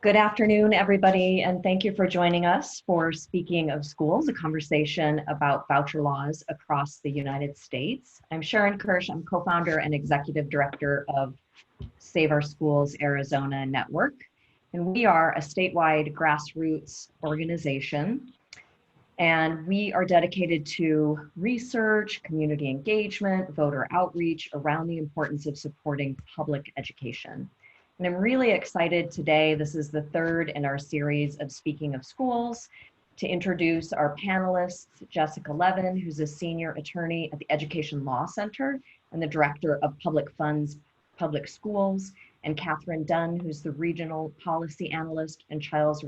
Good afternoon, everybody, and thank you for joining us for Speaking of Schools, a conversation about voucher laws across the United States. I'm Sharon Kirsch. I'm co-founder and executive director of Save Our Schools Arizona Network, and we are a statewide grassroots organization, and we are dedicated to research, community engagement, voter outreach around the importance of supporting public education. And I'm really excited today, this is the third in our series of Speaking of Schools, to introduce our panelists, Jessica Levin, who's a senior attorney at the Education Law Center and the director of Public Funds, Public Schools, and Katherine Dunn, who's the regional policy analyst and child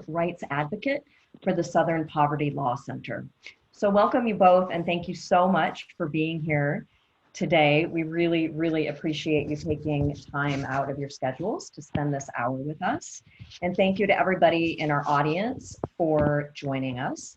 rights advocate for the Southern Poverty Law Center. So welcome you both, and thank you so much for being here today. We really, really appreciate you taking time out of your schedules to spend this hour with us. And thank you to everybody in our audience for joining us.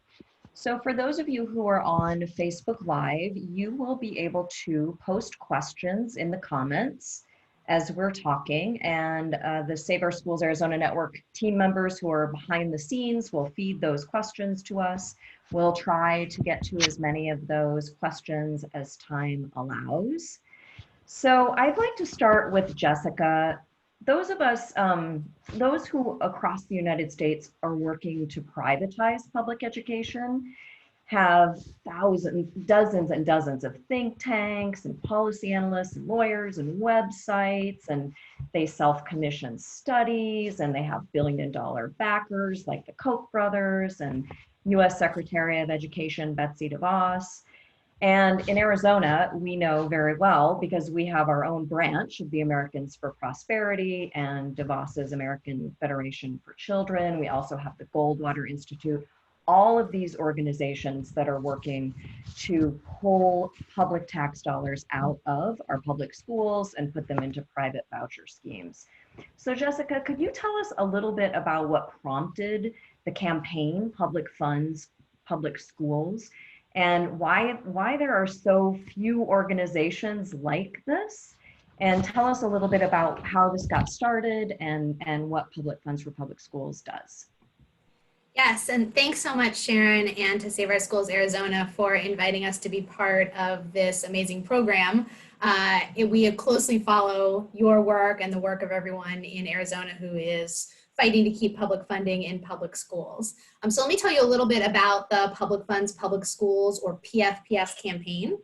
So for those of you who are on Facebook Live, you will be able to post questions in the comments as we're talking, and the Save Our Schools Arizona Network team members who are behind the scenes will feed those questions to us. We'll try to get to as many of those questions as time allows. So I'd like to start with Jessica. Those of us, those who across the United States are working to privatize public education have dozens and dozens of think tanks and policy analysts and lawyers and websites, and they self-commission studies, and they have billion-dollar backers like the Koch brothers and US Secretary of Education Betsy DeVos. And in Arizona, we know very well because we have our own branch of the Americans for Prosperity and DeVos's American Federation for Children. We also have the Goldwater Institute. All of these organizations that are working to pull public tax dollars out of our public schools and put them into private voucher schemes. So Jessica, could you tell us a little bit about what prompted the campaign, Public Funds, Public Schools, and why there are so few organizations like this? And tell us a little bit about how this got started and what Public Funds for Public Schools does. Yes, and thanks so much, Sharon, and to Save Our Schools Arizona for inviting us to be part of this amazing program. We closely follow your work and the work of everyone in Arizona who is fighting to keep public funding in public schools. So let me tell you a little bit about the Public Funds, Public Schools, or PFPS campaign.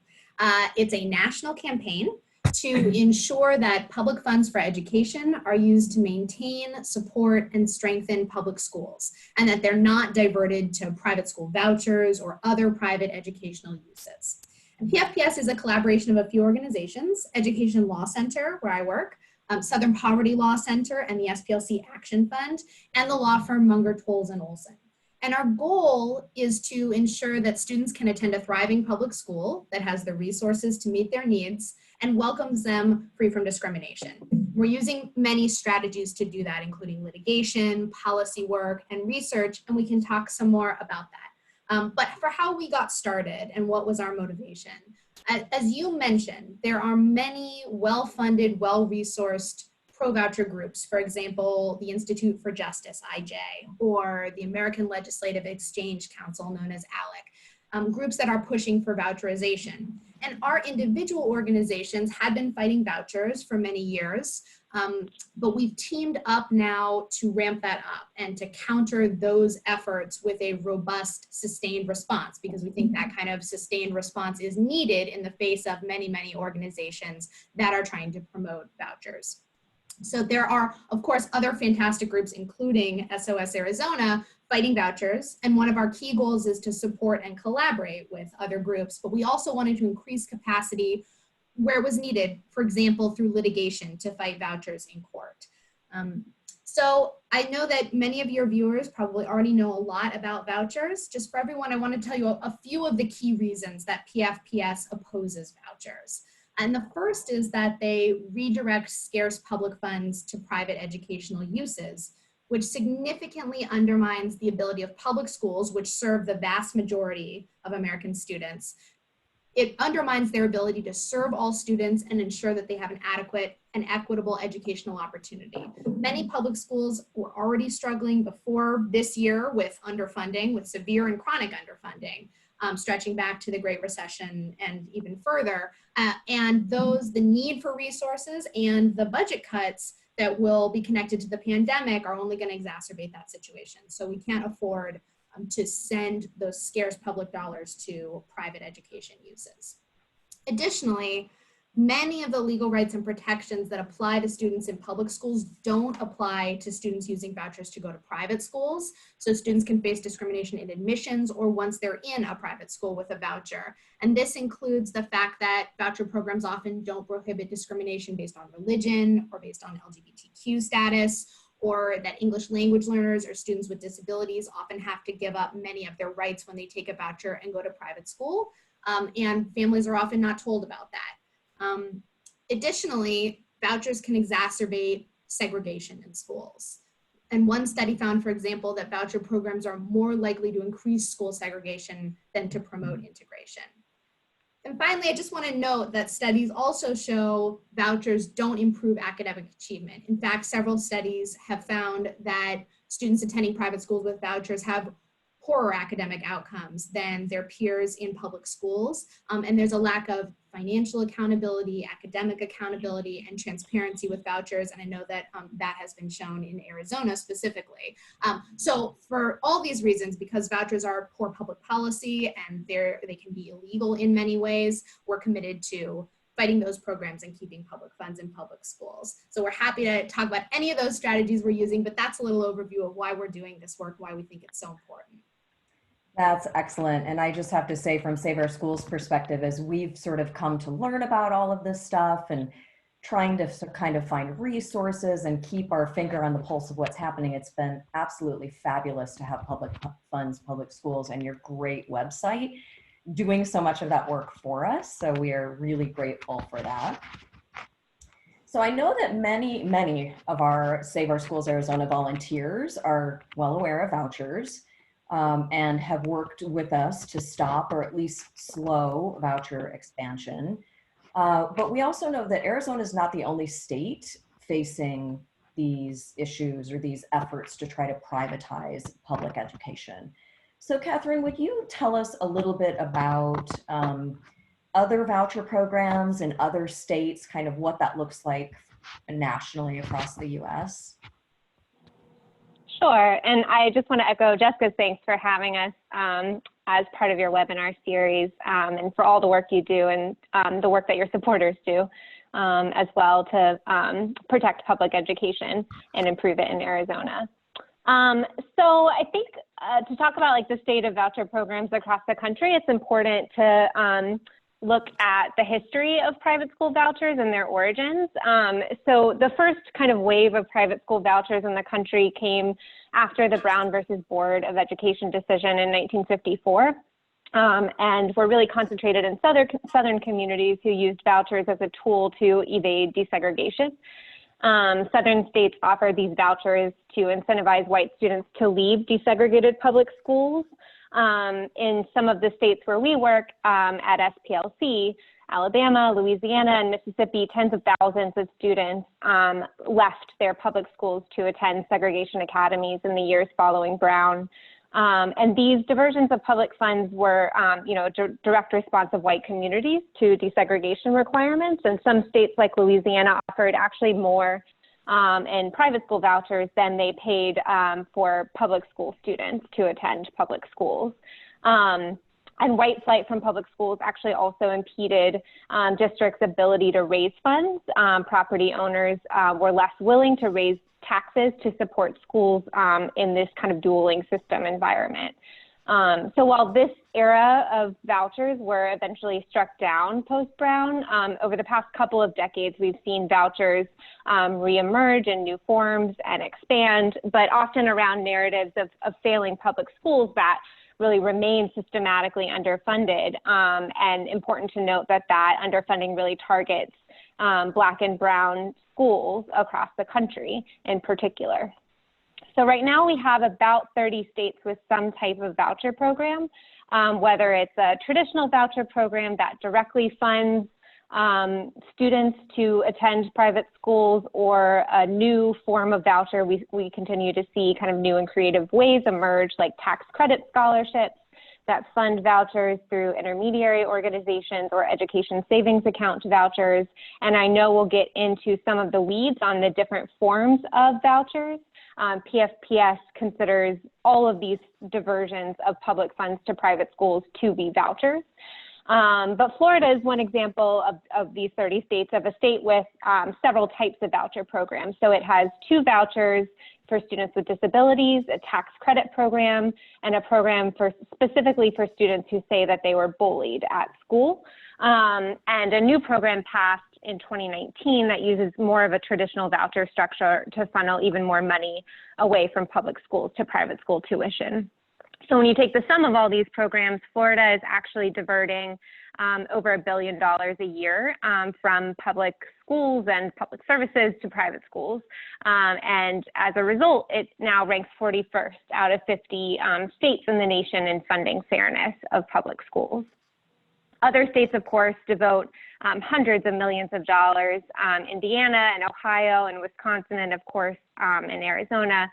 It's a national campaign to ensure that public funds for education are used to maintain, support, and strengthen public schools, and that they're not diverted to private school vouchers or other private educational uses. And PFPS is a collaboration of a few organizations: Education Law Center, where I work, Southern Poverty Law Center, and the SPLC Action Fund, and the law firm Munger, Tolles & Olson. And our goal is to ensure that students can attend a thriving public school that has the resources to meet their needs and welcomes them free from discrimination. We're using many strategies to do that, including litigation, policy work, and research, and we can talk some more about that. But for how we got started and what was our motivation, as you mentioned, there are many well-funded, well-resourced pro-voucher groups, for example, the Institute for Justice, IJ, or the American Legislative Exchange Council, known as ALEC, groups that are pushing for voucherization. And our individual organizations had been fighting vouchers for many years, but we've teamed up now to ramp that up and to counter those efforts with a robust, sustained response, because we think that kind of sustained response is needed in the face of many, many organizations that are trying to promote vouchers. So there are, of course, other fantastic groups, including SOS Arizona, fighting vouchers. And one of our key goals is to support and collaborate with other groups. But we also wanted to increase capacity where it was needed, for example, through litigation to fight vouchers in court. So I know that many of your viewers probably already know a lot about vouchers. Just for everyone, I want to tell you a few of the key reasons that PFPS opposes vouchers. And the first is that they redirect scarce public funds to private educational uses, which significantly undermines the ability of public schools, which serve the vast majority of American students, it undermines their ability to serve all students and ensure that they have an adequate and equitable educational opportunity. Many public schools were already struggling before this year with underfunding, with severe and chronic underfunding, stretching back to the Great Recession and even further. And the need for resources and the budget cuts that will be connected to the pandemic are only going to exacerbate that situation. So we can't afford to send those scarce public dollars to private education uses. Additionally, many of the legal rights and protections that apply to students in public schools don't apply to students using vouchers to go to private schools. So students can face discrimination in admissions or once they're in a private school with a voucher. And this includes the fact that voucher programs often don't prohibit discrimination based on religion or based on LGBTQ status, or that English language learners or students with disabilities often have to give up many of their rights when they take a voucher and go to private school. And families are often not told about that. Additionally, vouchers can exacerbate segregation in schools. And one study found, for example, that voucher programs are more likely to increase school segregation than to promote integration. And finally, I just want to note that studies also show vouchers don't improve academic achievement. In fact, several studies have found that students attending private schools with vouchers have poorer academic outcomes than their peers in public schools. And there's a lack of financial accountability, academic accountability, and transparency with vouchers. And I know that that has been shown in Arizona specifically. So for all these reasons, because vouchers are poor public policy and they can be illegal in many ways, we're committed to fighting those programs and keeping public funds in public schools. So we're happy to talk about any of those strategies we're using, but that's a little overview of why we're doing this work, why we think it's so important. That's excellent. And I just have to say, from Save Our Schools perspective, as we've sort of come to learn about all of this stuff and trying to kind of find resources and keep our finger on the pulse of what's happening, it's been absolutely fabulous to have public funds, public schools, and your great website doing so much of that work for us. So we are really grateful for that. So I know that many of our Save Our Schools Arizona volunteers are well aware of vouchers. And have worked with us to stop or at least slow voucher expansion. But we also know that Arizona is not the only state facing these issues or these efforts to try to privatize public education. So Katherine, would you tell us a little bit about other voucher programs in other states, kind of what that looks like nationally across the US? Sure, and I just want to echo Jessica's thanks for having us as part of your webinar series and for all the work you do and the work that your supporters do as well to protect public education and improve it in Arizona. So I think to talk about like the state of voucher programs across the country, it's important to look at the history of private school vouchers and their origins. So the first kind of wave of private school vouchers in the country came after the Brown versus Board of Education decision in 1954. And were really concentrated in southern communities who used vouchers as a tool to evade desegregation. Southern states offered these vouchers to incentivize white students to leave desegregated public schools. In some of the states where we work at SPLC, Alabama, Louisiana, and Mississippi, tens of thousands of students left their public schools to attend segregation academies in the years following Brown. And these diversions of public funds were, direct response of white communities to desegregation requirements. And some states like Louisiana offered actually more in private school vouchers than they paid for public school students to attend public schools. And white flight from public schools actually also impeded districts' ability to raise funds. Property owners were less willing to raise taxes to support schools in this kind of dueling system environment. So while this era of vouchers were eventually struck down post-Brown, over the past couple of decades, we've seen vouchers reemerge in new forms and expand, but often around narratives of failing public schools that really remain systematically underfunded. And important to note that that underfunding really targets Black and Brown schools across the country in particular. So right now we have about 30 states with some type of voucher program. whether it's a traditional voucher program that directly funds students to attend private schools, or a new form of voucher. We continue to see kind of new and creative ways emerge, like tax credit scholarships that fund vouchers through intermediary organizations, or education savings account vouchers. And I know we'll get into some of the weeds on the different forms of vouchers. PFPS considers all of these diversions of public funds to private schools to be vouchers. But Florida is one example of these 30 states, of a state with several types of voucher programs. So it has 2 vouchers for students with disabilities, a tax credit program, and a program specifically for students who say that they were bullied at school. And a new program passed in 2019 that uses more of a traditional voucher structure to funnel even more money away from public schools to private school tuition. So when you take the sum of all these programs, Florida is actually diverting over $1 billion a year from public schools and public services to private schools. And as a result, it now ranks 41st out of 50 states in the nation in funding fairness of public schools. Other states, of course, devote hundreds of millions of dollars. Indiana and Ohio and Wisconsin, and of course in Arizona,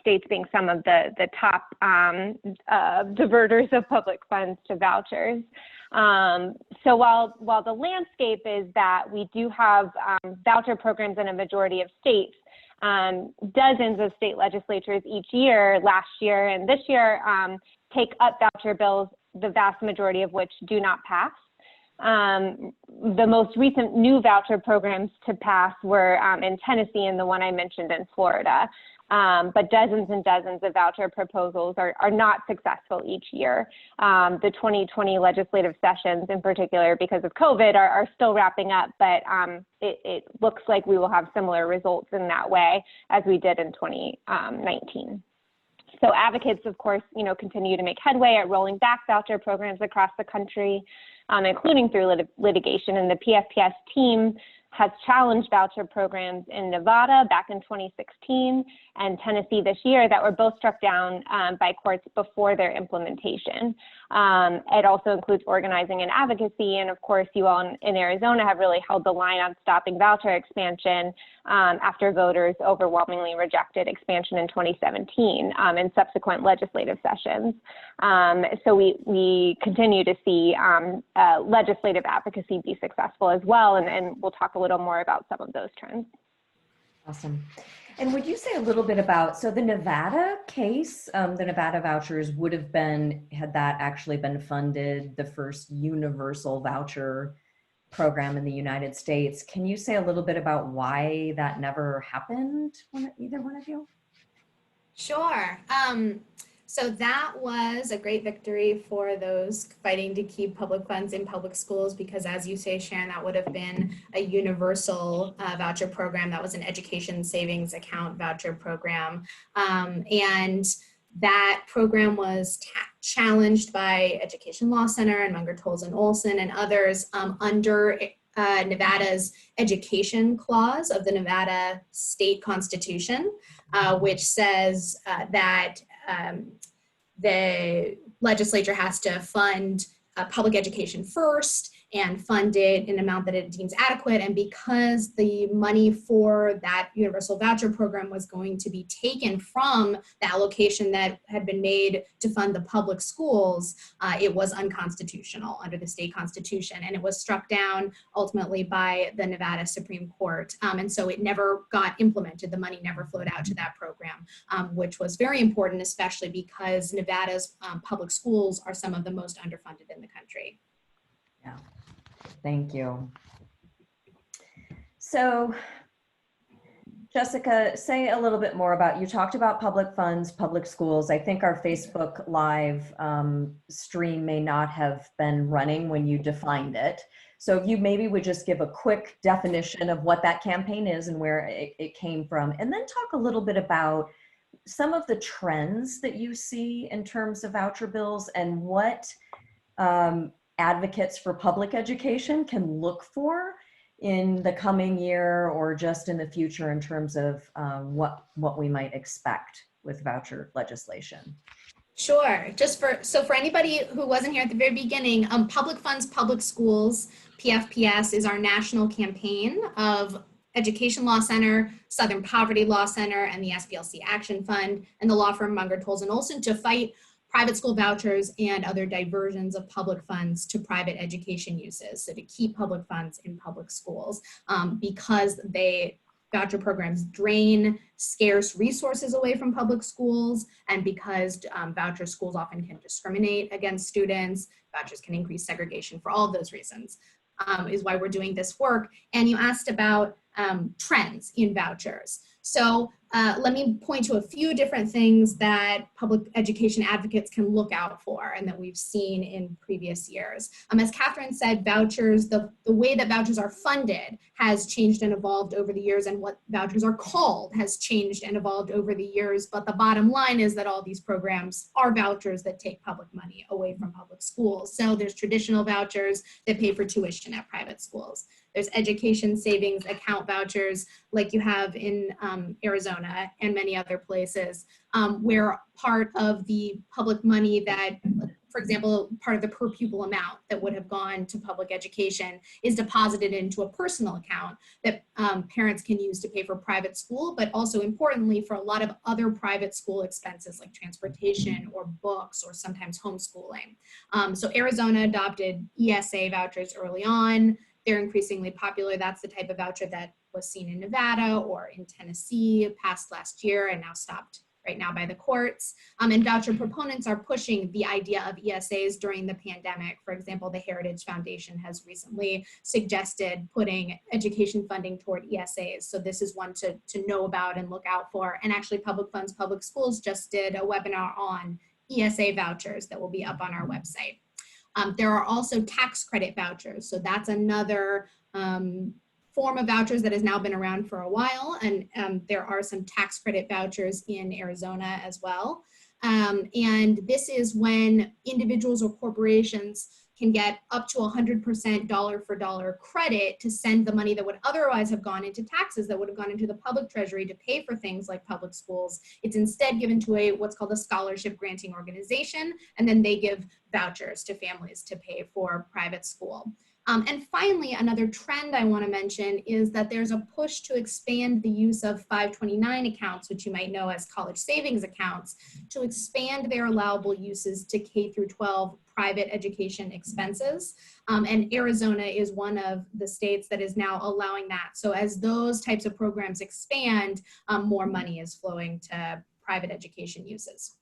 states being some of the top diverters of public funds to vouchers. So while the landscape is that we do have voucher programs in a majority of states, dozens of state legislatures each year, last year and this year, take up voucher bills, the vast majority of which do not pass. The most recent new voucher programs to pass were in Tennessee and the one I mentioned in Florida. But dozens and dozens of voucher proposals are not successful each year. The 2020 legislative sessions in particular, because of COVID, are still wrapping up, but it looks like we will have similar results in that way as we did in 2019. So advocates, of course, continue to make headway at rolling back voucher programs across the country, including through litigation. And the PFPS team has challenged voucher programs in Nevada back in 2016 and Tennessee this year that were both struck down by courts before their implementation. It also includes organizing and advocacy. And of course, you all in Arizona have really held the line on stopping voucher expansion after voters overwhelmingly rejected expansion in 2017 in subsequent legislative sessions. So we continue to see legislative advocacy be successful as well. And we'll talk a little more about some of those trends. Awesome. And would you say a little bit about, so the Nevada case, the Nevada vouchers would have been, had that actually been funded, the first universal voucher program in the United States. Can you say a little bit about why that never happened, either one of you? Sure. So that was a great victory for those fighting to keep public funds in public schools, because as you say, Sharon, that would have been a universal voucher program. That was an education savings account voucher program. And that program was challenged by Education Law Center and Munger, Tolles and Olson and others under Nevada's education clause of the Nevada state constitution, which says that the legislature has to fund public education first and fund it in an amount that it deems adequate. And because the money for that universal voucher program was going to be taken from the allocation that had been made to fund the public schools, it was unconstitutional under the state constitution. And it was struck down ultimately by the Nevada Supreme Court. And so it never got implemented. The money never flowed out to that program, which was very important, especially because Nevada's public schools are some of the most underfunded in the country. Yeah. Thank you. So, Jessica, say a little bit more about, you talked about public funds, public schools. I think our Facebook Live stream may not have been running when you defined it. So if you maybe would just give a quick definition of what that campaign is and where it came from, and then talk a little bit about some of the trends that you see in terms of voucher bills and what advocates for public education can look for in the coming year or just in the future in terms of what we might expect with voucher legislation. Sure. For anybody who wasn't here at the very beginning, Public Funds, Public Schools, PFPS is our national campaign of Education Law Center, Southern Poverty Law Center, and the SPLC Action Fund, and the law firm Munger, Tolles, and Olson to fight private school vouchers and other diversions of public funds to private education uses. So to keep public funds in public schools because voucher programs drain scarce resources away from public schools, and because voucher schools often can discriminate against students, vouchers can increase segregation. For all of those reasons is why we're doing this work. And you asked about trends in vouchers. So let me point to a few different things that public education advocates can look out for and that we've seen in previous years. As Katherine said, vouchers, the way that vouchers are funded has changed and evolved over the years, and what vouchers are called has changed and evolved over the years. But the bottom line is that all these programs are vouchers that take public money away from public schools. So there's traditional vouchers that pay for tuition at private schools. There's education savings account vouchers like you have in Arizona and many other places where part of the public money that, for example, part of the per pupil amount that would have gone to public education is deposited into a personal account that parents can use to pay for private school, but also importantly for a lot of other private school expenses like transportation or books or sometimes homeschooling. So Arizona adopted ESA vouchers early on. They're increasingly popular. That's the type of voucher that was seen in Nevada or in Tennessee, passed last year and now stopped right now by the courts. And voucher proponents are pushing the idea of ESAs during the pandemic. For example, the Heritage Foundation has recently suggested putting education funding toward ESAs. So this is one to know about and look out for. And actually Public Funds, Public Schools just did a webinar on ESA vouchers that will be up on our website. There are also tax credit vouchers. So that's another form of vouchers that has now been around for a while. And there are some tax credit vouchers in Arizona as well. And this is when individuals or corporations can get up to 100% dollar for dollar credit to send the money that would otherwise have gone into taxes that would have gone into the public treasury to pay for things like public schools. It's instead given to what's called a scholarship granting organization, and then they give vouchers to families to pay for private school. And finally, another trend I want to mention is that there's a push to expand the use of 529 accounts, which you might know as college savings accounts, to expand their allowable uses to K through 12 private education expenses. And Arizona is one of the states that is now allowing that. So as those types of programs expand, more money is flowing to private education uses.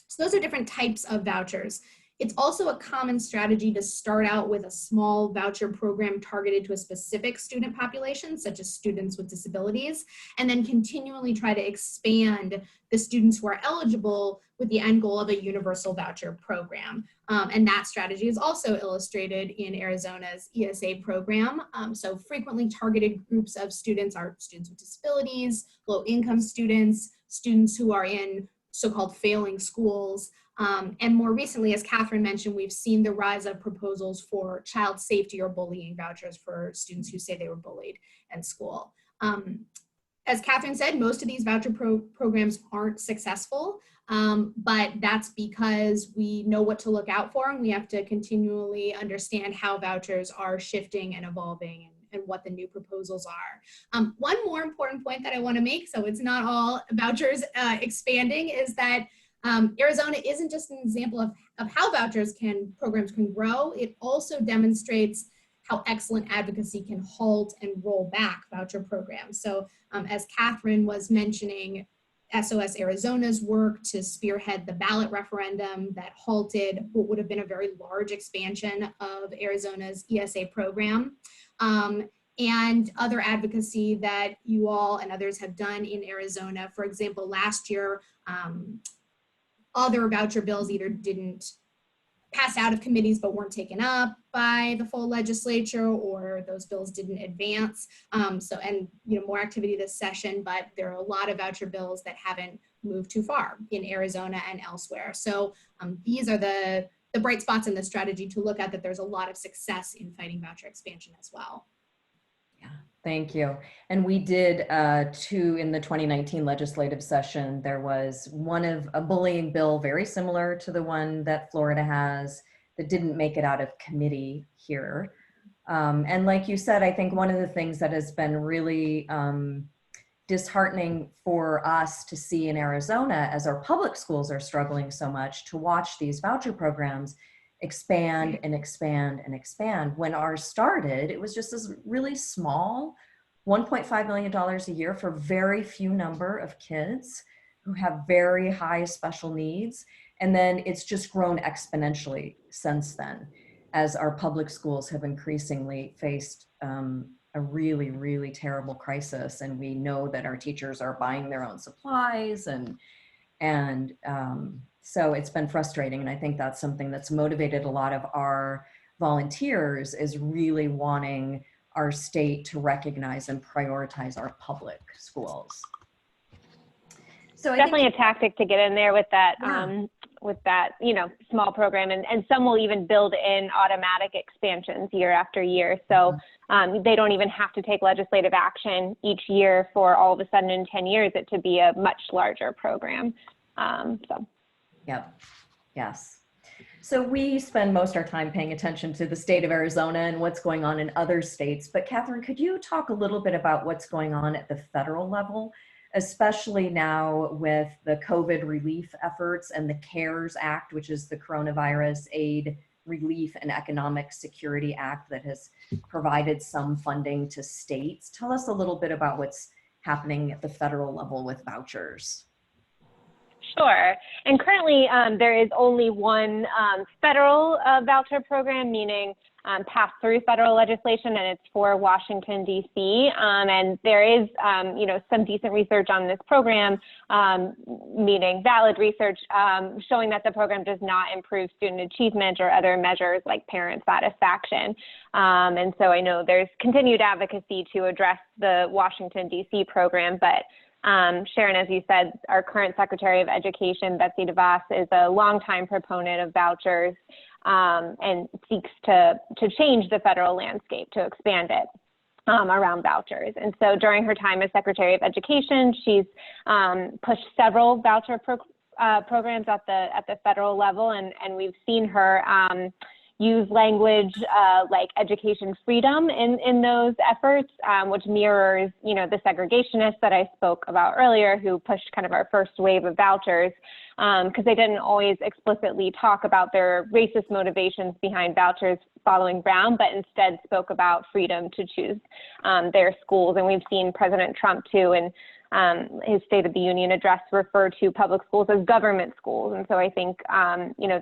So those are different types of vouchers. It's also a common strategy to start out with a small voucher program targeted to a specific student population, such as students with disabilities, and then continually try to expand the students who are eligible with the end goal of a universal voucher program. And that strategy is also illustrated in Arizona's ESA program. So frequently targeted groups of students are students with disabilities, low-income students, students who are in so-called failing schools, and more recently, as Katherine mentioned, we've seen the rise of proposals for child safety or bullying vouchers for students who say they were bullied in school. As Katherine said, most of these voucher programs aren't successful, but that's because we know what to look out for, and we have to continually understand how vouchers are shifting and evolving and what the new proposals are. One more important point that I want to make, so it's not all vouchers expanding, is that Arizona isn't just an example of how programs can grow. It also demonstrates how excellent advocacy can halt and roll back voucher programs. So as Katherine was mentioning, SOS Arizona's work to spearhead the ballot referendum that halted what would have been a very large expansion of Arizona's ESA program. And other advocacy that you all and others have done in Arizona. For example, last year, other voucher bills either didn't pass out of committees but weren't taken up by the full legislature, or those bills didn't advance. And more activity this session, but there are a lot of voucher bills that haven't moved too far in Arizona and elsewhere. So these are the bright spots in the strategy to look at, that there's a lot of success in fighting voucher expansion as well. Yeah, Thank you. And we did in the 2019 legislative session, there was a bullying bill very similar to the one that Florida has that didn't make it out of committee here. And like you said, I think one of the things that has been really disheartening for us to see in Arizona, as our public schools are struggling so much, to watch these voucher programs expand and expand and expand. When ours started, it was just this really small $1.5 million a year for very few number of kids who have very high special needs. And then it's just grown exponentially since then, as our public schools have increasingly faced a really, really terrible crisis. And we know that our teachers are buying their own supplies and so it's been frustrating. And I think that's something that's motivated a lot of our volunteers, is really wanting our state to recognize and prioritize our public schools. So Definitely a tactic to get in there with that, yeah. small program, and some will even build in automatic expansions year after year. So they don't even have to take legislative action each year for all of a sudden in 10 years it to be a much larger program. Yep. Yes. So we spend most of our time paying attention to the state of Arizona and what's going on in other states. But Katherine, could you talk a little bit about what's going on at the federal level, especially now with the COVID relief efforts and the CARES Act, which is the Coronavirus Aid, Relief, and Economic Security Act that has provided some funding to states? Tell us a little bit about what's happening at the federal level with vouchers. Sure. And currently there is only one federal voucher program, meaning passed through federal legislation, and it's for Washington, D.C. And there is, some decent research on this program, meaning valid research, showing that the program does not improve student achievement or other measures like parent satisfaction. And so I know there's continued advocacy to address the Washington, D.C. program, but Sharon, as you said, our current Secretary of Education, Betsy DeVos, is a longtime proponent of vouchers and seeks to change the federal landscape, to expand it around vouchers. And so during her time as Secretary of Education, she's pushed several voucher programs at the federal level, and we've seen her use language like education freedom in those efforts, which mirrors, the segregationists that I spoke about earlier, who pushed kind of our first wave of vouchers, because they didn't always explicitly talk about their racist motivations behind vouchers following Brown, but instead spoke about freedom to choose their schools. And we've seen President Trump too, and his State of the Union address, refer to public schools as government schools. And so I think,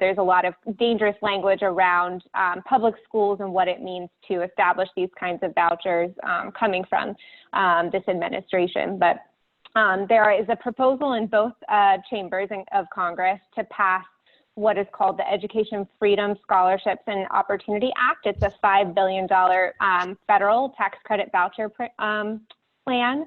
there's a lot of dangerous language around public schools and what it means to establish these kinds of vouchers coming from this administration. But there is a proposal in both chambers of Congress to pass what is called the Education Freedom Scholarships and Opportunity Act. It's a $5 billion federal tax credit voucher plan.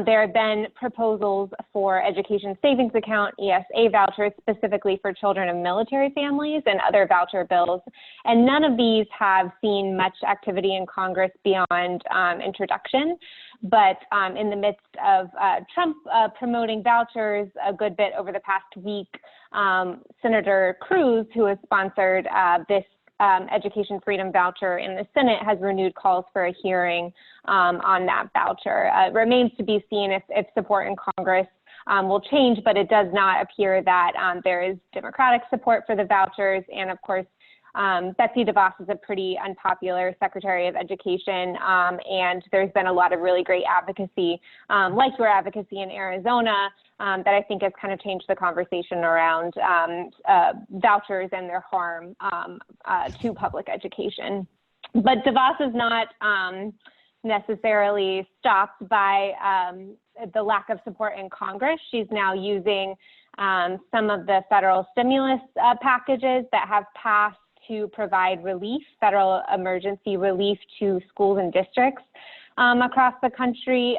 There have been proposals for education savings account, ESA vouchers, specifically for children of military families, and other voucher bills. And none of these have seen much activity in Congress beyond introduction. But in the midst of Trump promoting vouchers a good bit over the past week, Senator Cruz, who has sponsored this education freedom voucher in the Senate, has renewed calls for a hearing on that voucher. It remains to be seen if support in Congress will change, but it does not appear that there is Democratic support for the vouchers. And of course, Betsy DeVos is a pretty unpopular Secretary of Education, and there's been a lot of really great advocacy, like your advocacy in Arizona, that I think has kind of changed the conversation around vouchers and their harm to public education. But DeVos is not necessarily stopped by the lack of support in Congress. She's now using some of the federal stimulus packages that have passed to provide relief, federal emergency relief, to schools and districts across the country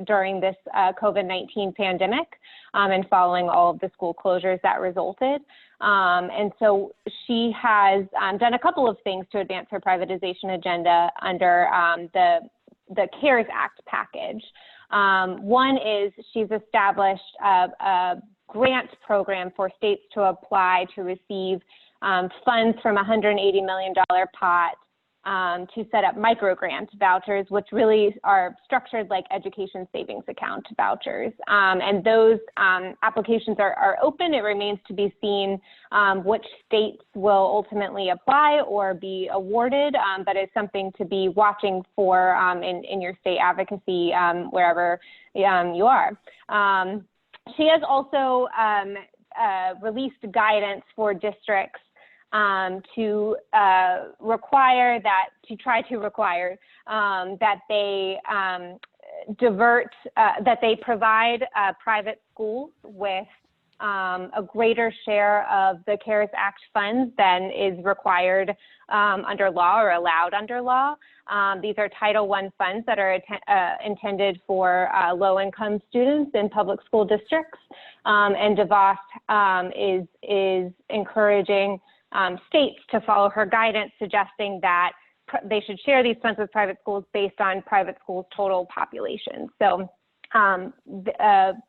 during this COVID-19 pandemic and following all of the school closures that resulted. And so she has done a couple of things to advance her privatization agenda under the CARES Act package. One is she's established a grant program for states to apply to receive funds from a $180 million pot to set up microgrant vouchers, which really are structured like education savings account vouchers. And those applications are open. It remains to be seen which states will ultimately apply or be awarded, but it's something to be watching for in your state advocacy wherever you are. She has also released guidance for districts to try to require that they that they provide private schools with a greater share of the CARES Act funds than is required under law or allowed under law. These are Title I funds that are intended for low-income students in public school districts. And DeVos is encouraging states to follow her guidance, suggesting that they should share these funds with private schools based on private schools' total population. So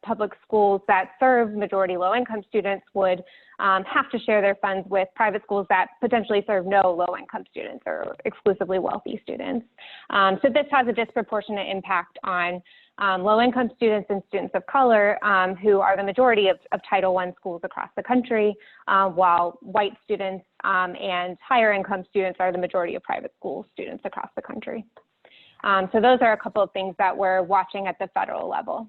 public schools that serve majority low-income students would have to share their funds with private schools that potentially serve no low-income students or exclusively wealthy students. So this has a disproportionate impact on low-income students and students of color who are the majority of Title I schools across the country, while white students and higher income students are the majority of private school students across the country. So those are a couple of things that we're watching at the federal level.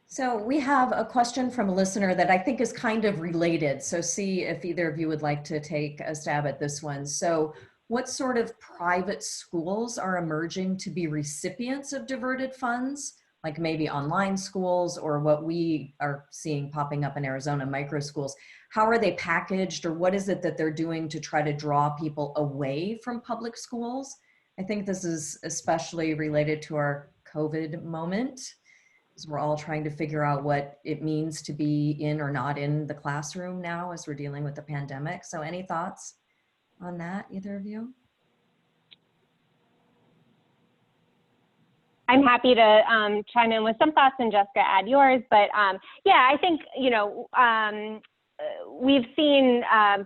So we have a question from a listener that I think is kind of related. So see if either of you would like to take a stab at this one. So what sort of private schools are emerging to be recipients of diverted funds, like maybe online schools or what we are seeing popping up in Arizona, micro schools? How are they packaged, or what is it that they're doing to try to draw people away from public schools? I think this is especially related to our COVID moment, as we're all trying to figure out what it means to be in or not in the classroom now as we're dealing with the pandemic. So any thoughts on that, either of you? I'm happy to chime in with some thoughts and Jessica add yours, but yeah, I think, we've seen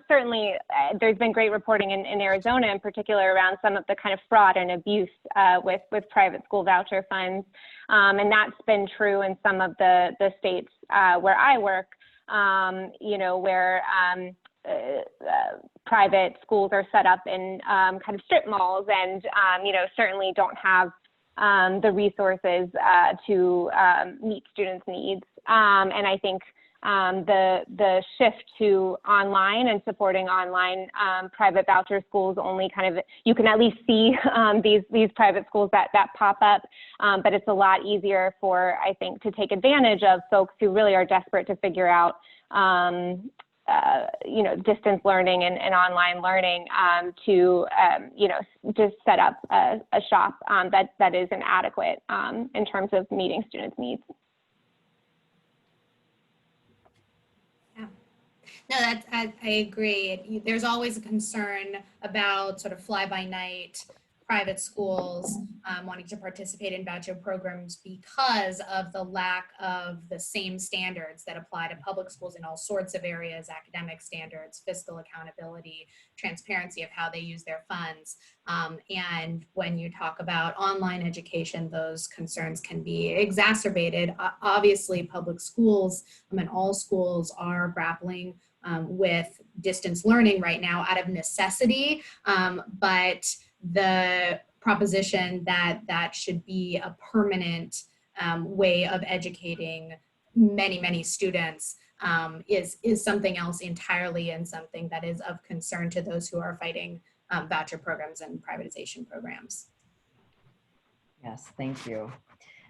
certainly there's been great reporting in Arizona in particular around some of the kind of fraud and abuse with private school voucher funds. And that's been true in some of the states where I work, where private schools are set up in kind of strip malls and, certainly don't have the resources to meet students' needs. And I think the shift to online and supporting online private voucher schools only kind of, you can at least see these private schools that pop up, but it's a lot easier for, I think, to take advantage of folks who really are desperate to figure out distance learning and online learning to just set up a shop that is inadequate in terms of meeting students' needs. No, I agree. There's always a concern about sort of fly-by-night private schools wanting to participate in voucher programs because of the lack of the same standards that apply to public schools in all sorts of areas: academic standards, fiscal accountability, transparency of how they use their funds. And when you talk about online education, those concerns can be exacerbated. Obviously, public schools and all schools are grappling with distance learning right now out of necessity, but the proposition that should be a permanent way of educating many students is something else entirely, and something that is of concern to those who are fighting voucher programs and privatization programs. Yes, thank you.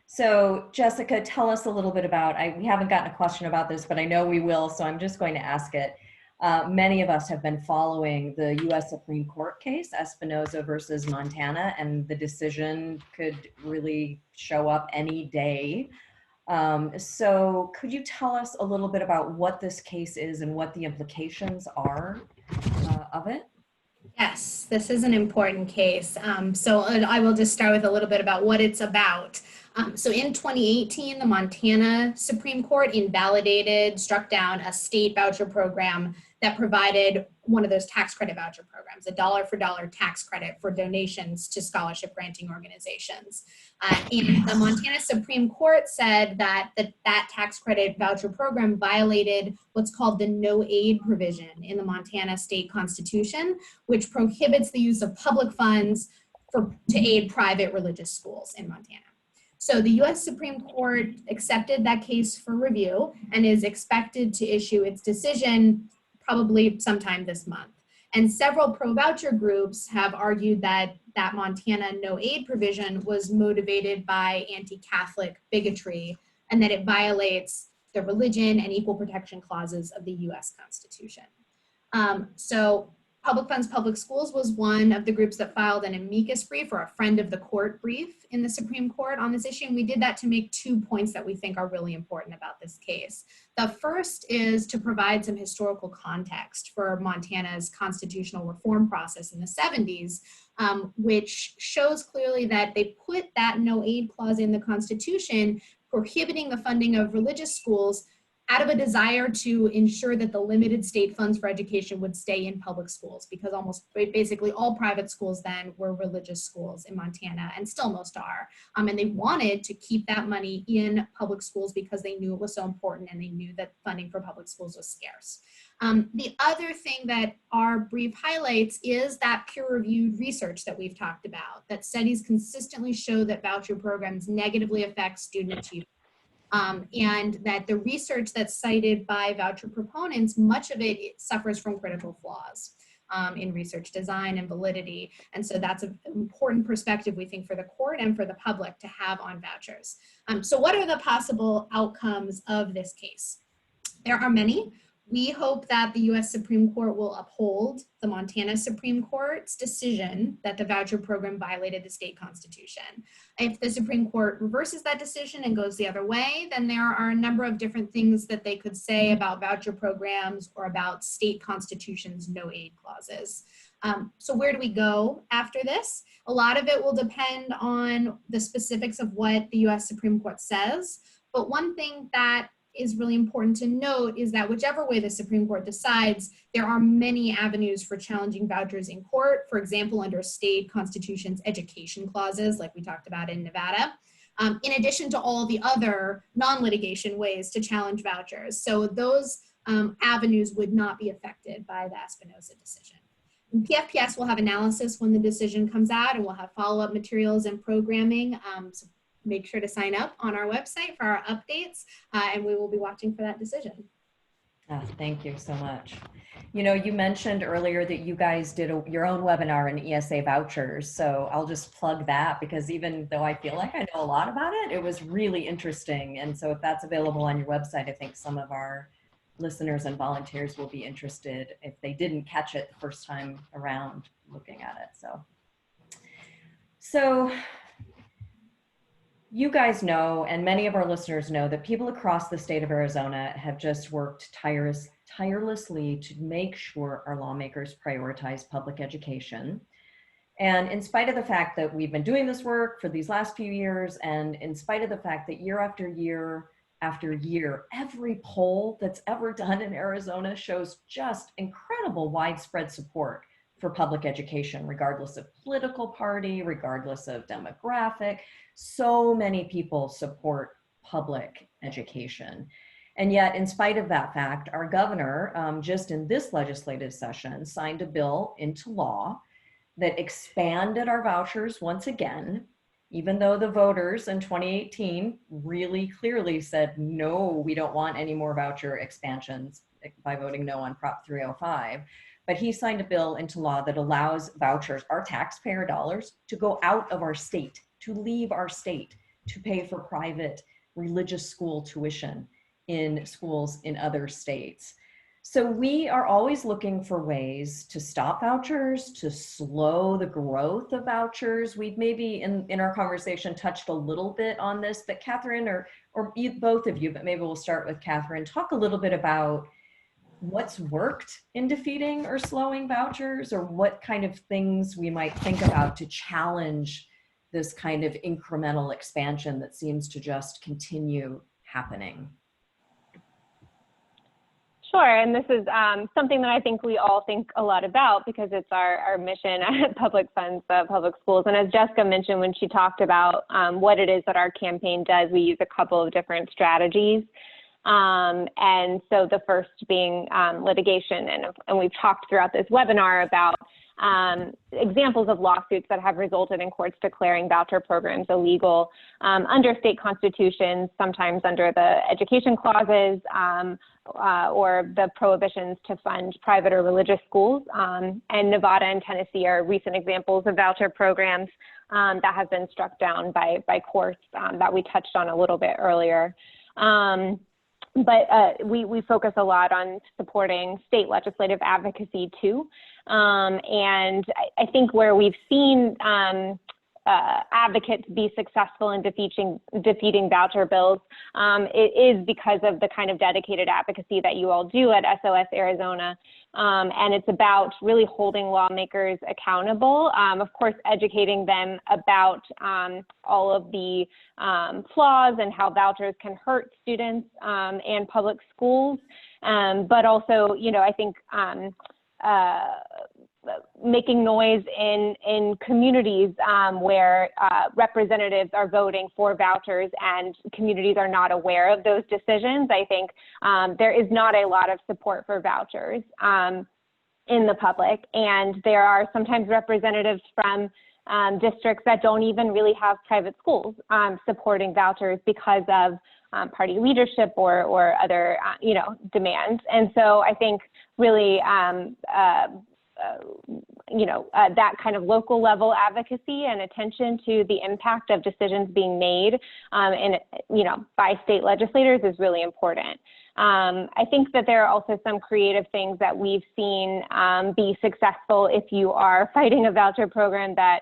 So Jessica, tell us a little bit about, we haven't gotten a question about this, but I know we will, so I'm just going to ask it. Many of us have been following the U.S. Supreme Court case, Espinosa versus Montana, and the decision could really show up any day. So could you tell us a little bit about what this case is and what the implications are of it? Yes, this is an important case. So I will just start with a little bit about what it's about. So in 2018, the Montana Supreme Court struck down a state voucher program that provided one of those tax credit voucher programs, a dollar for dollar tax credit for donations to scholarship granting organizations. And the Montana Supreme Court said that that tax credit voucher program violated what's called the no aid provision in the Montana state constitution, which prohibits the use of public funds to aid private religious schools in Montana. So the U.S. Supreme Court accepted that case for review and is expected to issue its decision probably sometime this month. And several pro-voucher groups have argued that that Montana no aid provision was motivated by anti-Catholic bigotry and that it violates the religion and equal protection clauses of the U.S. Constitution. So Public Funds Public Schools was one of the groups that filed an amicus brief or a friend of the court brief in the Supreme Court on this issue. And we did that to make 2 points that we think are really important about this case. The first is to provide some historical context for Montana's constitutional reform process in the 70s, which shows clearly that they put that no aid clause in the Constitution prohibiting the funding of religious schools out of a desire to ensure that the limited state funds for education would stay in public schools, because almost basically all private schools then were religious schools in Montana, and still most are. And they wanted to keep that money in public schools because they knew it was so important and they knew that funding for public schools was scarce. The other thing that our brief highlights is that peer-reviewed research that we've talked about, that studies consistently show that voucher programs negatively affect student achievement. And that the research that's cited by voucher proponents, much of it suffers from critical flaws in research design and validity. And so that's an important perspective, we think, for the court and for the public to have on vouchers. So what are the possible outcomes of this case? There are many. We hope that the U.S. Supreme Court will uphold the Montana Supreme Court's decision that the voucher program violated the state constitution. If the Supreme Court reverses that decision and goes the other way, then there are a number of different things that they could say about voucher programs or about state constitutions' no aid clauses. So where do we go after this? A lot of it will depend on the specifics of what the U.S. Supreme Court says. But one thing that is really important to note is that whichever way the Supreme Court decides, there are many avenues for challenging vouchers in court, for example, under state constitutions education clauses, like we talked about in Nevada, in addition to all the other non-litigation ways to challenge vouchers. So those avenues would not be affected by the Espinosa decision. And PFPS will have analysis when the decision comes out, and we'll have follow-up materials and programming. So make sure to sign up on our website for our updates, and we will be watching for that decision. Thank you so much. You know, you mentioned earlier that you guys did your own webinar in ESA vouchers, so I'll just plug that, because even though I feel like I know a lot about it, it was really interesting. And so if that's available on your website, I think some of our listeners and volunteers will be interested if they didn't catch it the first time around looking at it. So you guys know, and many of our listeners know, that people across the state of Arizona have just worked tirelessly to make sure our lawmakers prioritize public education. And in spite of the fact that we've been doing this work for these last few years, and in spite of the fact that year after year after year, every poll that's ever done in Arizona shows just incredible widespread support for public education, regardless of political party, regardless of demographic. So many people support public education. And yet, in spite of that fact, our governor, just in this legislative session, signed a bill into law that expanded our vouchers once again, even though the voters in 2018 really clearly said, no, we don't want any more voucher expansions by voting no on Prop 305. But he signed a bill into law that allows vouchers, our taxpayer dollars, to go out of our state, to leave our state, to pay for private religious school tuition in schools in other states. So we are always looking for ways to stop vouchers, to slow the growth of vouchers. We've maybe in our conversation touched a little bit on this, but Katherine, or both of you, but maybe we'll start with Katherine, talk a little bit about what's worked in defeating or slowing vouchers, or what kind of things we might think about to challenge this kind of incremental expansion that seems to just continue happening. Sure, and this is something that I think we all think a lot about because it's our mission at Public Funds, Public Schools. And as Jessica mentioned when she talked about what it is that our campaign does, we use a couple of different strategies. And so the first being litigation, and we've talked throughout this webinar about examples of lawsuits that have resulted in courts declaring voucher programs illegal under state constitutions, sometimes under the education clauses or the prohibitions to fund private or religious schools. And Nevada and Tennessee are recent examples of voucher programs that have been struck down by courts that we touched on a little bit earlier. But we focus a lot on supporting state legislative advocacy too. And I think where we've seen advocates be successful in defeating voucher bills, it is because of the kind of dedicated advocacy that you all do at SOS Arizona. And it's about really holding lawmakers accountable, of course, educating them about all of the flaws and how vouchers can hurt students and public schools. But also, you know, I think making noise in communities where representatives are voting for vouchers and communities are not aware of those decisions. I think there is not a lot of support for vouchers in the public, and there are sometimes representatives from districts that don't even really have private schools supporting vouchers because of party leadership or other demands. And so I think really that kind of local level advocacy and attention to the impact of decisions being made by state legislators is really important. I think that there are also some creative things that we've seen be successful if you are fighting a voucher program that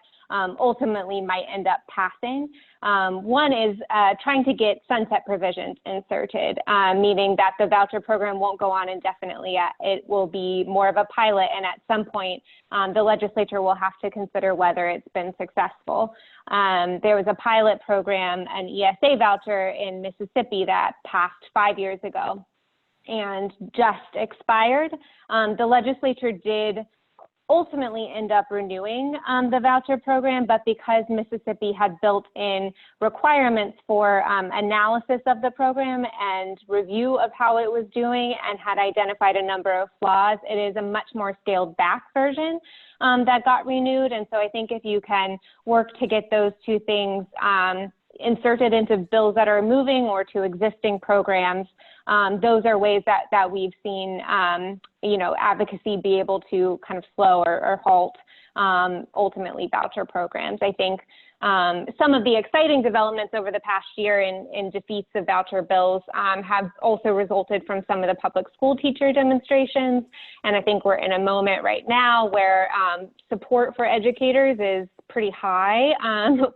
ultimately might end up passing. One is trying to get sunset provisions inserted, meaning that the voucher program won't go on indefinitely. It will be more of a pilot, and at some point, the legislature will have to consider whether it's been successful. There was a pilot program, an ESA voucher in Mississippi that passed 5 years ago and just expired. The legislature did ultimately end up renewing the voucher program, but because Mississippi had built in requirements for analysis of the program and review of how it was doing and had identified a number of flaws, it is a much more scaled back version that got renewed. And so I think if you can work to get those two things inserted into bills that are moving or to existing programs, those are ways that we've seen, advocacy be able to kind of slow or halt ultimately voucher programs. I think some of the exciting developments over the past year in defeats of voucher bills have also resulted from some of the public school teacher demonstrations. And I think we're in a moment right now where support for educators is pretty high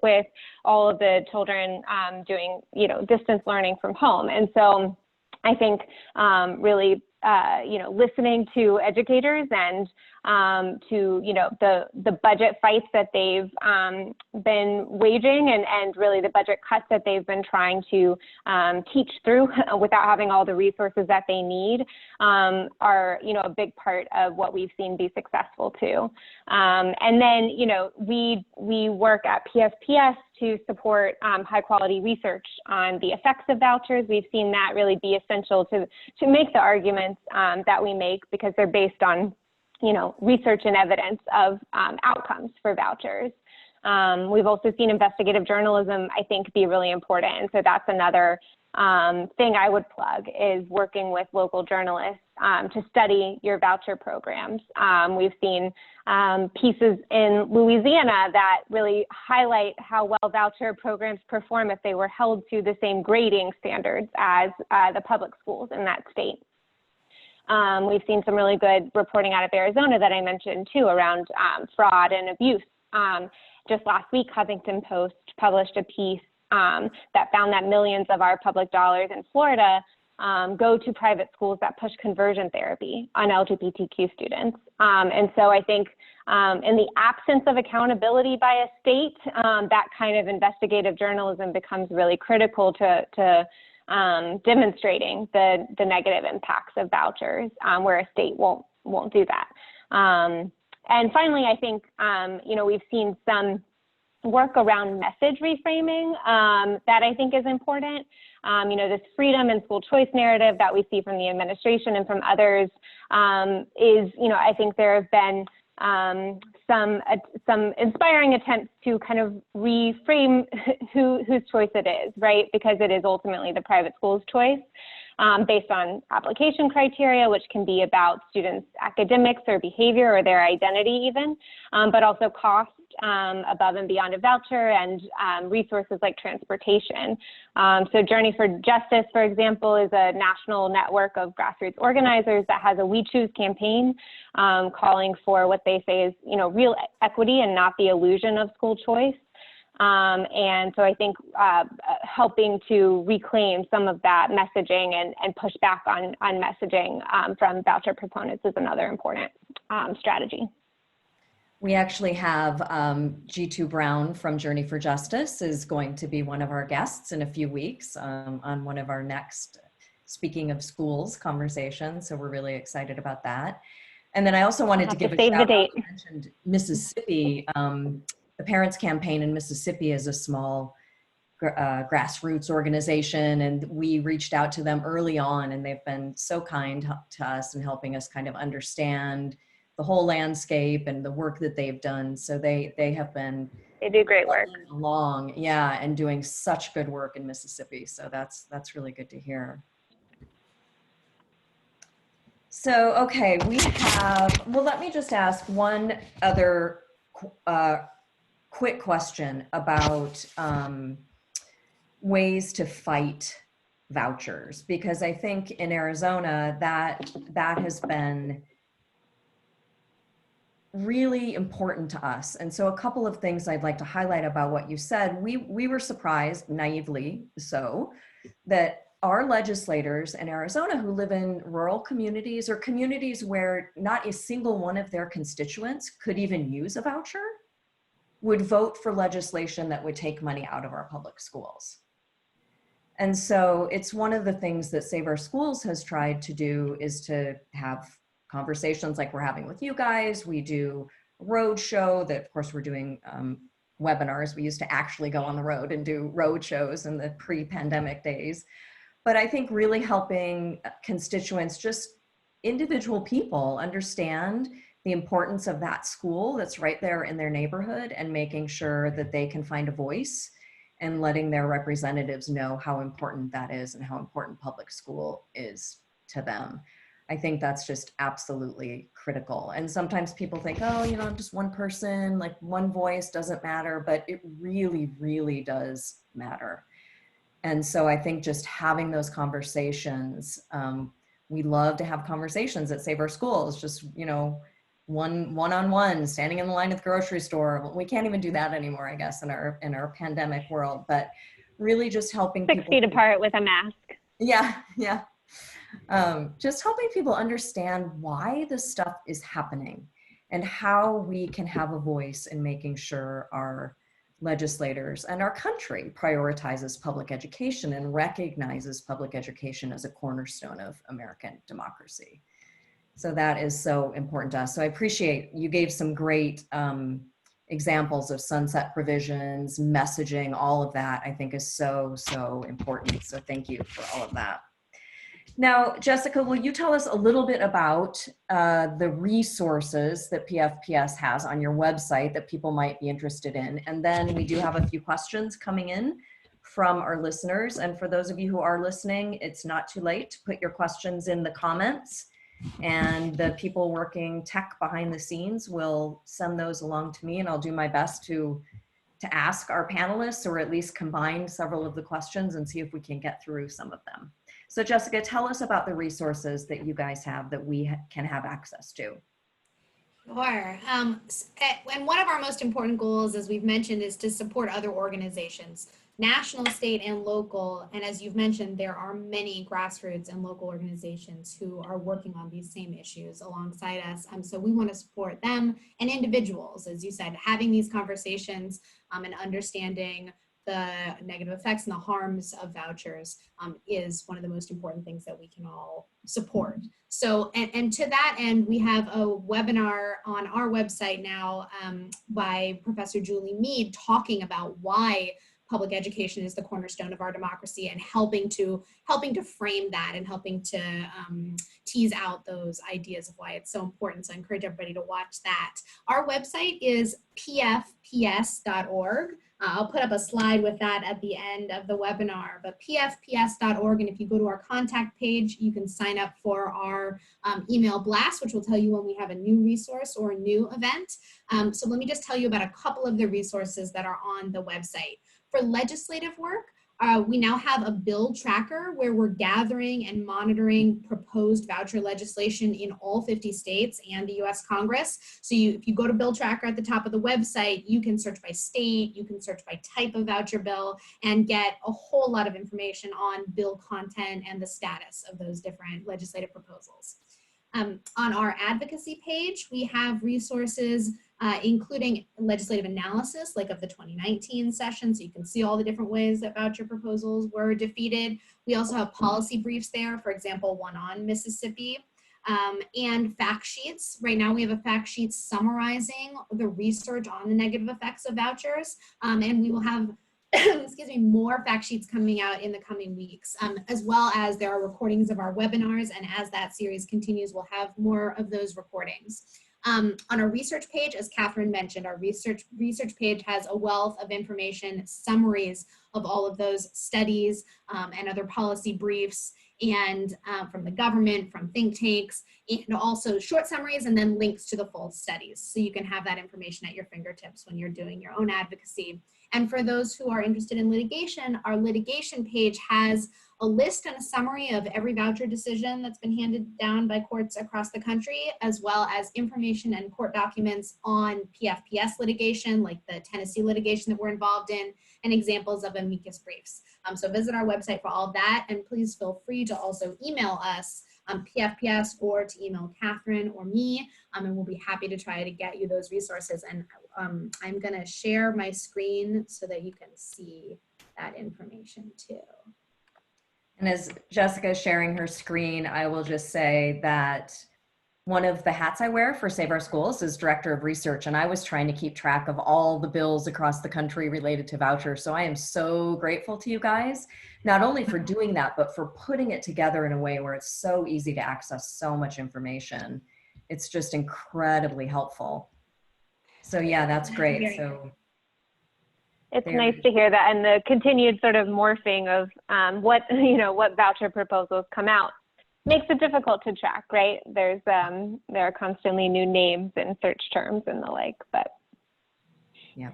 with all of the children doing, distance learning from home. And so I think really, listening to educators and to, the budget fights that they've been waging and really the budget cuts that they've been trying to teach through without having all the resources that they need are, a big part of what we've seen be successful too. And then, we work at PSPS to support high quality research on the effects of vouchers. We've seen that really be essential to make the arguments that we make because they're based on research and evidence of outcomes for vouchers. We've also seen investigative journalism, I think, be really important. And so that's another thing I would plug is working with local journalists to study your voucher programs. We've seen pieces in Louisiana that really highlight how well voucher programs perform if they were held to the same grading standards as the public schools in that state. We've seen some really good reporting out of Arizona that I mentioned too around fraud and abuse. Just last week, Huffington Post published a piece that found that millions of our public dollars in Florida go to private schools that push conversion therapy on LGBTQ students. And so I think in the absence of accountability by a state, that kind of investigative journalism becomes really critical to demonstrating the negative impacts of vouchers, where a state won't do that. And finally, I think, we've seen some work around message reframing that I think is important. This freedom and school choice narrative that we see from the administration and from others is, I think there have been some inspiring attempts to kind of reframe whose choice it is, right? Because it is ultimately the private school's choice based on application criteria, which can be about students' academics or behavior or their identity even, but also cost above and beyond a voucher and resources like transportation. So Journey for Justice, for example, is a national network of grassroots organizers that has a We Choose campaign calling for what they say is, real equity and not the illusion of school choice. And so I think helping to reclaim some of that messaging and push back on messaging from voucher proponents is another important strategy. We actually have G2 Brown from Journey for Justice is going to be one of our guests in a few weeks on one of our next Speaking of Schools conversations. So we're really excited about that. And then I also wanted to give a shout out. You mentioned Mississippi. The Parents Campaign in Mississippi is a small grassroots organization, and we reached out to them early on, and they've been so kind to us and helping us kind of understand the whole landscape and the work that they've done. So they have been, they do great work along, yeah, and doing such good work in Mississippi. So that's really good to hear. So, okay, we have, well, let me just ask one other quick question about ways to fight vouchers, because I think in Arizona that has been really important to us. And so a couple of things I'd like to highlight about what you said. We were surprised, naively so, that our legislators in Arizona who live in rural communities or communities where not a single one of their constituents could even use a voucher would vote for legislation that would take money out of our public schools. And so it's one of the things that Save Our Schools has tried to do is to have conversations like we're having with you guys. We do a road show that, of course, we're doing webinars. We used to actually go on the road and do road shows in the pre-pandemic days. But I think really helping constituents, just individual people, understand the importance of that school that's right there in their neighborhood and making sure that they can find a voice and letting their representatives know how important that is and how important public school is to them. I think that's just absolutely critical. And sometimes people think, oh, just one person, like one voice doesn't matter, but it really, really does matter. And so I think just having those conversations, we love to have conversations at Save Our Schools, just, one-on-one, standing in the line at the grocery store. We can't even do that anymore, I guess, in our pandemic world, but really just helping 6 feet apart with a mask. Yeah. Just helping people understand why this stuff is happening and how we can have a voice in making sure our legislators and our country prioritizes public education and recognizes public education as a cornerstone of American democracy. So that is so important to us. So I appreciate you gave some great examples of sunset provisions, messaging, all of that I think is so, so important. So thank you for all of that. Now, Jessica, will you tell us a little bit about the resources that PFPS has on your website that people might be interested in? And then we do have a few questions coming in from our listeners. And for those of you who are listening, it's not too late to put your questions in the comments. And the people working tech behind the scenes will send those along to me, and I'll do my best to ask our panelists, or at least combine several of the questions and see if we can get through some of them. So Jessica, tell us about the resources that you guys have that we can have access to. Sure. And one of our most important goals, as we've mentioned, is to support other organizations, national, state, and local. And as you've mentioned, there are many grassroots and local organizations who are working on these same issues alongside us. So we want to support them and individuals, as you said, having these conversations and understanding the negative effects and the harms of vouchers is one of the most important things that we can all support. So, and to that end, we have a webinar on our website now by Professor Julie Mead talking about why public education is the cornerstone of our democracy and helping to frame that and helping to tease out those ideas of why it's so important. So I encourage everybody to watch that. Our website is pfps.org. I'll put up a slide with that at the end of the webinar, but pfps.org, and if you go to our contact page, you can sign up for our email blast, which will tell you when we have a new resource or a new event. So let me just tell you about a couple of the resources that are on the website. For legislative work, we now have a bill tracker where we're gathering and monitoring proposed voucher legislation in all 50 states and the US Congress. So if you go to bill tracker at the top of the website, you can search by state, you can search by type of voucher bill, and get a whole lot of information on bill content and the status of those different legislative proposals. On our advocacy page, we have resources including legislative analysis, like of the 2019 session, so you can see all the different ways that voucher proposals were defeated. We also have policy briefs there, for example, one on Mississippi, and fact sheets. Right now we have a fact sheet summarizing the research on the negative effects of vouchers, and we will have excuse me, more fact sheets coming out in the coming weeks, as well as there are recordings of our webinars, and as that series continues, we'll have more of those recordings. On our research page, as Katherine mentioned, our research page has a wealth of information, summaries of all of those studies and other policy briefs, and from the government, from think tanks, and also short summaries and then links to the full studies. So you can have that information at your fingertips when you're doing your own advocacy. And for those who are interested in litigation, our litigation page has a list and a summary of every voucher decision that's been handed down by courts across the country, as well as information and court documents on PFPS litigation, like the Tennessee litigation that we're involved in, and examples of amicus briefs. So visit our website for all of that, and please feel free to also email us PFPS or to email Katherine or me, and we'll be happy to try to get you those resources. And I'm gonna share my screen so that you can see that information too. And as Jessica is sharing her screen, I will just say that one of the hats I wear for Save Our Schools is Director of Research, and I was trying to keep track of all the bills across the country related to vouchers. So I am so grateful to you guys, not only for doing that, but for putting it together in a way where it's so easy to access so much information. It's just incredibly helpful. So yeah, that's great. So it's nice to hear that, and the continued sort of morphing of what voucher proposals come out makes it difficult to track, right? There are constantly new names and search terms and the like, but yeah.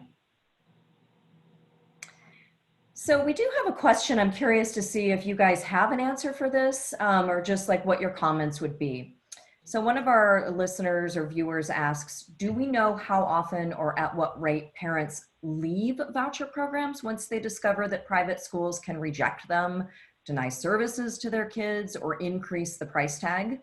So we do have a question. I'm curious to see if you guys have an answer for this, or just like what your comments would be. So one of our listeners or viewers asks, do we know how often or at what rate parents leave voucher programs once they discover that private schools can reject them, deny services to their kids, or increase the price tag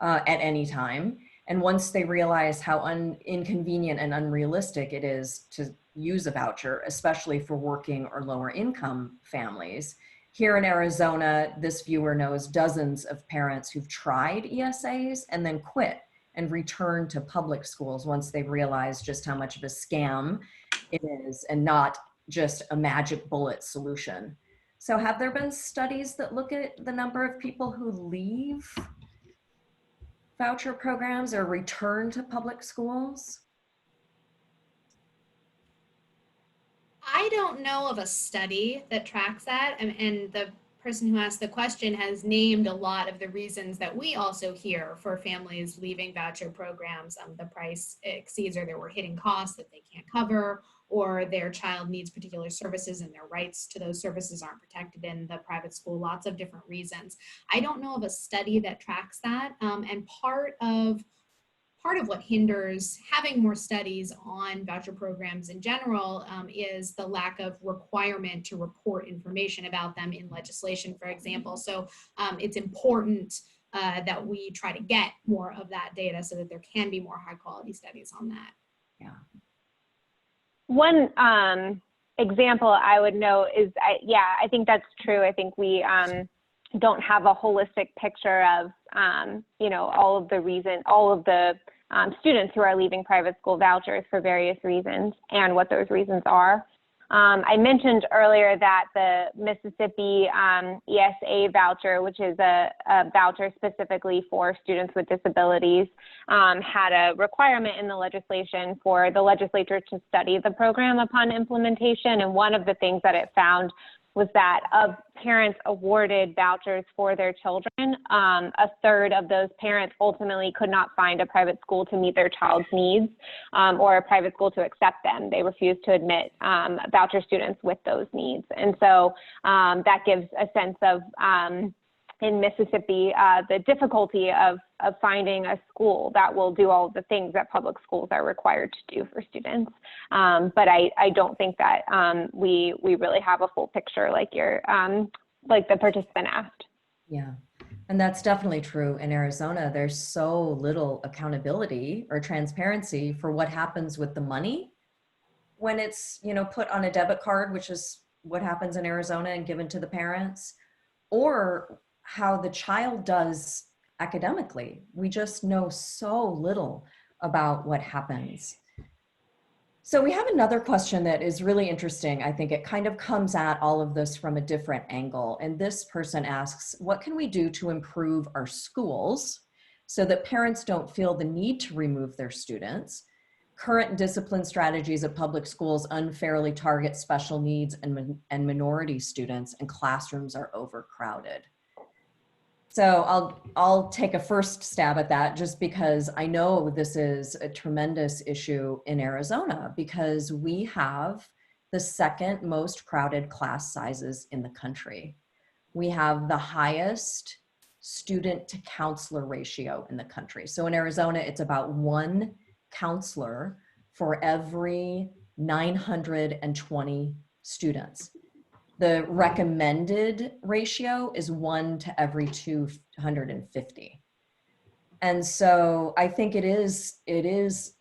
at any time? And once they realize how inconvenient and unrealistic it is to use a voucher, especially for working or lower income families. Here in Arizona, this viewer knows dozens of parents who've tried ESAs and then quit and returned to public schools once they realized just how much of a scam it is and not just a magic bullet solution. So have there been studies that look at the number of people who leave voucher programs or return to public schools? I don't know of a study that tracks that, and the person who asked the question has named a lot of the reasons that we also hear for families leaving voucher programs. The price exceeds, or there were hidden costs that they can't cover, or their child needs particular services and their rights to those services aren't protected in the private school, lots of different reasons. I don't know of a study that tracks that, and part of what hinders having more studies on voucher programs in general is the lack of requirement to report information about them in legislation, for example. So it's important that we try to get more of that data so that there can be more high quality studies on that. Yeah. One example I would note is, I think that's true. I think we don't have a holistic picture of, all of the students who are leaving private school vouchers for various reasons and what those reasons are. I mentioned earlier that the Mississippi ESA voucher, which is a voucher specifically for students with disabilities, had a requirement in the legislation for the legislature to study the program upon implementation. And one of the things that it found was that of parents awarded vouchers for their children, a third of those parents ultimately could not find a private school to meet their child's needs or a private school to accept them. They refused to admit voucher students with those needs. And so that gives a sense of, in Mississippi, the difficulty of finding a school that will do all of the things that public schools are required to do for students. But I don't think that we really have a full picture like like the participant asked. Yeah, and that's definitely true in Arizona. There's so little accountability or transparency for what happens with the money when it's, put on a debit card, which is what happens in Arizona and given to the parents, or how the child does academically. We just know so little about what happens. So we have another question that is really interesting. I think it kind of comes at all of this from a different angle. And this person asks, what can we do to improve our schools so that parents don't feel the need to remove their students? Current discipline strategies at public schools unfairly target special needs and minority students, and classrooms are overcrowded. So I'll take a first stab at that, just because I know this is a tremendous issue in Arizona, because we have the second most crowded class sizes in the country. We have the highest student to counselor ratio in the country. So in Arizona, it's about one counselor for every 920 students. The recommended ratio is 1 to every 250. And so I think it is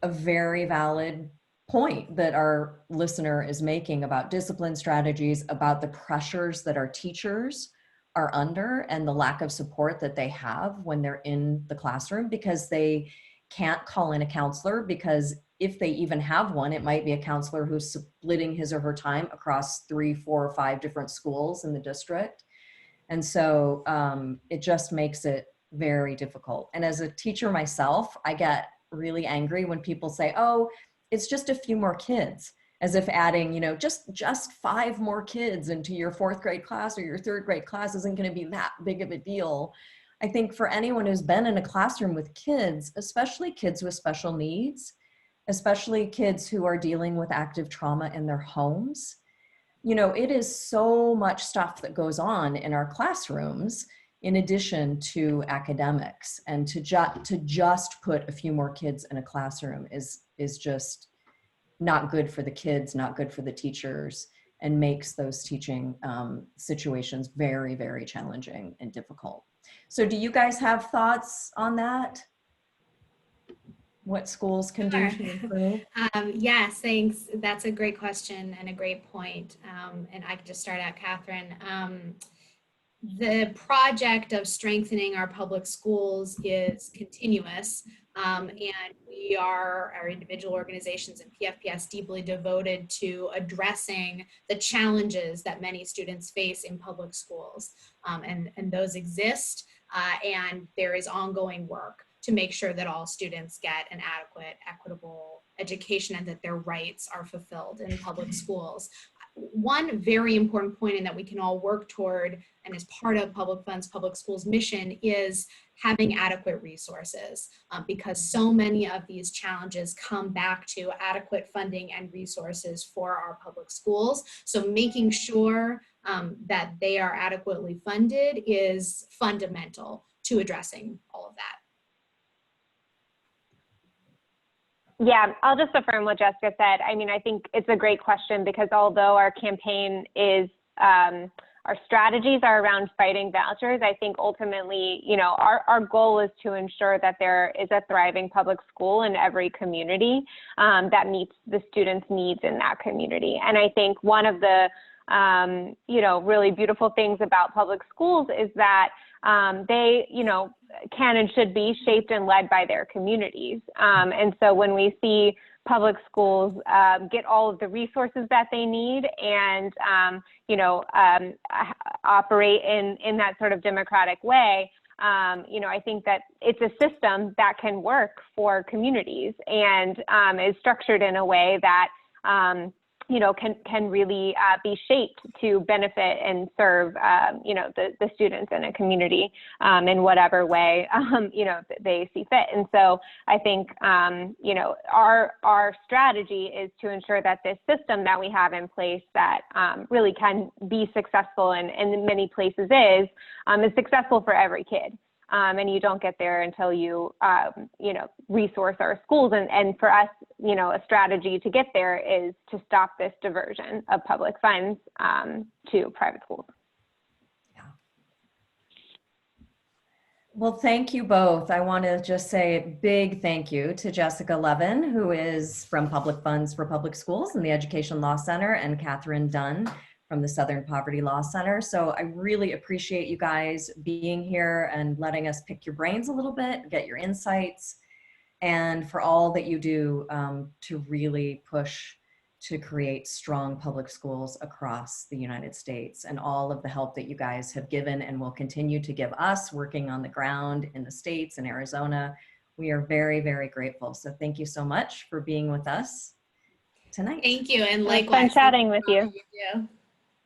a very valid point that our listener is making about discipline strategies, about the pressures that our teachers are under and the lack of support that they have when they're in the classroom, because they can't call in a counselor, because if they even have one, it might be a counselor who's splitting his or her time across 3, 4, or 5 different schools in the district. And so it just makes it very difficult. And as a teacher myself, I get really angry when people say, oh, it's just a few more kids, as if adding, just 5 more kids into your 4th grade class or your 3rd grade class isn't going to be that big of a deal. I think for anyone who's been in a classroom with kids, especially kids with special needs, especially kids who are dealing with active trauma in their homes, it is so much stuff that goes on in our classrooms in addition to academics. And to just put a few more kids in a classroom is just not good for the kids, not good for the teachers, and makes those teaching situations very, very challenging and difficult. So do you guys have thoughts on that? What schools can do to improve? Yes, thanks. That's a great question and a great point. And I can just start out, Katherine. The project of strengthening our public schools is continuous. And we are, our individual organizations and PFPS, deeply devoted to addressing the challenges that many students face in public schools. And those exist, and there is ongoing work to make sure that all students get an adequate, equitable education and that their rights are fulfilled in public schools. one very important point, and that we can all work toward and is part of public funds, public schools mission, is having adequate resources, because so many of these challenges come back to adequate funding and resources for our public schools. So making sure that they are adequately funded is fundamental to addressing all of that. Yeah, I'll just affirm what Jessica said. I mean, I think it's a great question, because although our campaign is, our strategies are around fighting vouchers, I think ultimately, you know, our goal is to ensure that there is a thriving public school in every community that meets the students' needs in that community. And I think one of the, you know, really beautiful things about public schools is that they, you know, can and should be shaped and led by their communities. And so when we see public schools get all of the resources that they need and, you know, operate in that sort of democratic way, you know, I think that it's a system that can work for communities and is structured in a way that, you know, can really be shaped to benefit and serve, you know, the students in a community in whatever way, you know, they see fit. And so I think, you know, our strategy is to ensure that this system that we have in place that really can be successful and in many places is successful for every kid. And you don't get there until you, you know, resource our schools. And for us, you know, a strategy to get there is to stop this diversion of public funds to private schools. Yeah. Well, thank you both. I want to just say a big thank you to Jessica Levin, who is from Public Funds for Public Schools and the Education Law Center, and Katherine Dunn from the Southern Poverty Law Center. So I really appreciate you guys being here and letting us pick your brains a little bit, get your insights, and for all that you do to really push to create strong public schools across the United States, and all of the help that you guys have given and will continue to give us working on the ground in the States and Arizona. We are very, very grateful. So thank you so much for being with us tonight. Thank you, and It was likewise. fun chatting with you.